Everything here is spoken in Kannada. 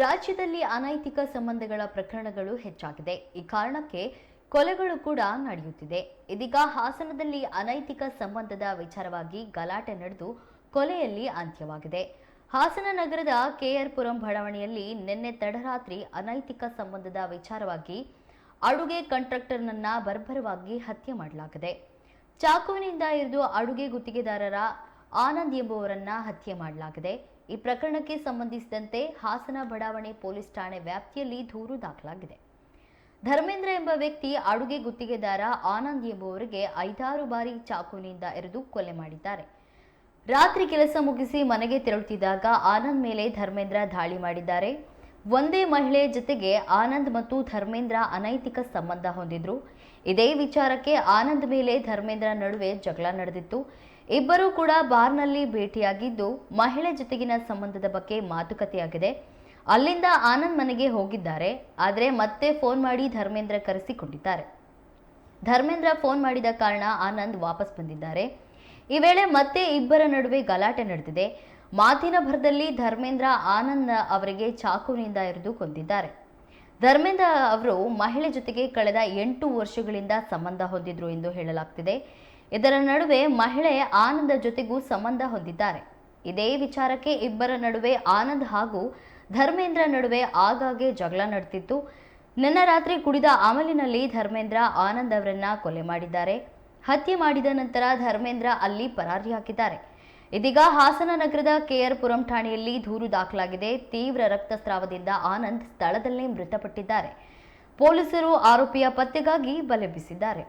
ರಾಜ್ಯದಲ್ಲಿ ಅನೈತಿಕ ಸಂಬಂಧಗಳ ಪ್ರಕರಣಗಳು ಹೆಚ್ಚಾಗಿದೆ. ಈ ಕಾರಣಕ್ಕೆ ಕೊಲೆಗಳು ಕೂಡ ನಡೆಯುತ್ತಿದೆ. ಇದೀಗ ಹಾಸನದಲ್ಲಿ ಅನೈತಿಕ ಸಂಬಂಧದ ವಿಚಾರವಾಗಿ ಗಲಾಟೆ ನಡೆದು ಕೊಲೆಯಲ್ಲಿ ಅಂತ್ಯವಾಗಿದೆ. ಹಾಸನ ನಗರದ ಕೆಆರ್ ಪುರಂ ಬಡಾವಣೆಯಲ್ಲಿ ನಿನ್ನೆ ತಡರಾತ್ರಿ ಅನೈತಿಕ ಸಂಬಂಧದ ವಿಚಾರವಾಗಿ ಅಡುಗೆ ಕಾಂಟ್ರಾಕ್ಟರ್ನನ್ನ ಬರ್ಬರವಾಗಿ ಹತ್ಯೆ ಮಾಡಲಾಗಿದೆ. ಚಾಕುವಿನಿಂದ ಇರಿದು ಅಡುಗೆ ಗುತ್ತಿಗೆದಾರರ ಆನಂದ್ ಎಂಬುವರನ್ನ ಹತ್ಯೆ ಮಾಡಲಾಗಿದೆ. ಈ ಪ್ರಕರಣಕ್ಕೆ ಸಂಬಂಧಿಸಿದಂತೆ ಹಾಸನ ಬಡಾವಣೆ ಪೊಲೀಸ್ ಠಾಣೆ ವ್ಯಾಪ್ತಿಯಲ್ಲಿ ದೂರು ದಾಖಲಾಗಿದೆ. ಧರ್ಮೇಂದ್ರ ಎಂಬ ವ್ಯಕ್ತಿ ಅಡುಗೆ ಗುತ್ತಿಗೆದಾರ ಆನಂದ್ ಎಂಬುವರಿಗೆ 5-6 ಬಾರಿ ಚಾಕುವಿನಿಂದ ಇರಿದು ಕೊಲೆ ಮಾಡಿದ್ದಾರೆ. ರಾತ್ರಿ ಕೆಲಸ ಮುಗಿಸಿ ಮನೆಗೆ ತೆರಳುತ್ತಿದ್ದಾಗ ಆನಂದ್ ಮೇಲೆ ಧರ್ಮೇಂದ್ರ ದಾಳಿ ಮಾಡಿದ್ದಾರೆ. ಒಂದೇ ಮಹಿಳೆ ಜೊತೆಗೆ ಆನಂದ್ ಮತ್ತು ಧರ್ಮೇಂದ್ರ ಅನೈತಿಕ ಸಂಬಂಧ ಹೊಂದಿದ್ರು. ಇದೇ ವಿಚಾರಕ್ಕೆ ಆನಂದ್ ಮೇಲೆ ಧರ್ಮೇಂದ್ರ ನಡುವೆ ಜಗಳ ನಡೆದಿತ್ತು. ಇಬ್ಬರೂ ಕೂಡ ಬಾರ್ನಲ್ಲಿ ಭೇಟಿಯಾಗಿದ್ದು ಮಹಿಳೆ ಜೊತೆಗಿನ ಸಂಬಂಧದ ಬಗ್ಗೆ ಮಾತುಕತೆಯಾಗಿದೆ. ಅಲ್ಲಿಂದ ಆನಂದ್ ಮನೆಗೆ ಹೋಗಿದ್ದಾರೆ. ಆದರೆ ಮತ್ತೆ ಫೋನ್ ಮಾಡಿ ಧರ್ಮೇಂದ್ರ ಕರೆಸಿಕೊಂಡಿದ್ದಾರೆ. ಧರ್ಮೇಂದ್ರ ಫೋನ್ ಮಾಡಿದ ಕಾರಣ ಆನಂದ್ ವಾಪಸ್ ಬಂದಿದ್ದಾರೆ. ಈ ವೇಳೆ ಮತ್ತೆ ಇಬ್ಬರ ನಡುವೆ ಗಲಾಟೆ ನಡೆದಿದೆ. ಮಾತಿನ ಭರದಲ್ಲಿ ಧರ್ಮೇಂದ್ರ ಆನಂದ್ ಅವರಿಗೆ ಚಾಕುವಿನಿಂದ ಇರಿದು ಕೊಂದಿದ್ದಾರೆ. ಧರ್ಮೇಂದ್ರ ಅವರು ಮಹಿಳೆ ಜೊತೆಗೆ ಕಳೆದ 8 ವರ್ಷಗಳಿಂದ ಸಂಬಂಧ ಹೊಂದಿದ್ರು ಎಂದು ಹೇಳಲಾಗ್ತಿದೆ. ಇದರ ನಡುವೆ ಮಹಿಳೆ ಆನಂದ್ ಜೊತೆಗೂ ಸಂಬಂಧ ಹೊಂದಿದ್ದಾರೆ. ಇದೇ ವಿಚಾರಕ್ಕೆ ಇಬ್ಬರ ನಡುವೆ ಆನಂದ್ ಹಾಗೂ ಧರ್ಮೇಂದ್ರ ನಡುವೆ ಆಗಾಗ್ಗೆ ಜಗಳ ನಡೆದಿತ್ತು. ನಿನ್ನೆ ರಾತ್ರಿ ಕುಡಿದ ಅಮಲಿನಲ್ಲಿ ಧರ್ಮೇಂದ್ರ ಆನಂದ್ ಅವರನ್ನ ಕೊಲೆ ಮಾಡಿದ್ದಾರೆ. ಹತ್ಯೆ ಮಾಡಿದ ನಂತರ ಧರ್ಮೇಂದ್ರ ಅಲ್ಲಿ ಪರಾರಿಯಾಗಿದ್ದಾರೆ. ಇದೀಗ ಹಾಸನ ನಗರದ ಕೆಆರ್ ಪುರಂ ಠಾಣೆಯಲ್ಲಿ ದೂರು ದಾಖಲಾಗಿದೆ. ತೀವ್ರ ರಕ್ತಸ್ರಾವದಿಂದ ಆನಂದ್ ಸ್ಥಳದಲ್ಲೇ ಮೃತಪಟ್ಟಿದ್ದಾರೆ. ಪೊಲೀಸರು ಆರೋಪಿಯ ಪತ್ತೆಗಾಗಿ ಬಲೆ ಬೀಸಿದ್ದಾರೆ.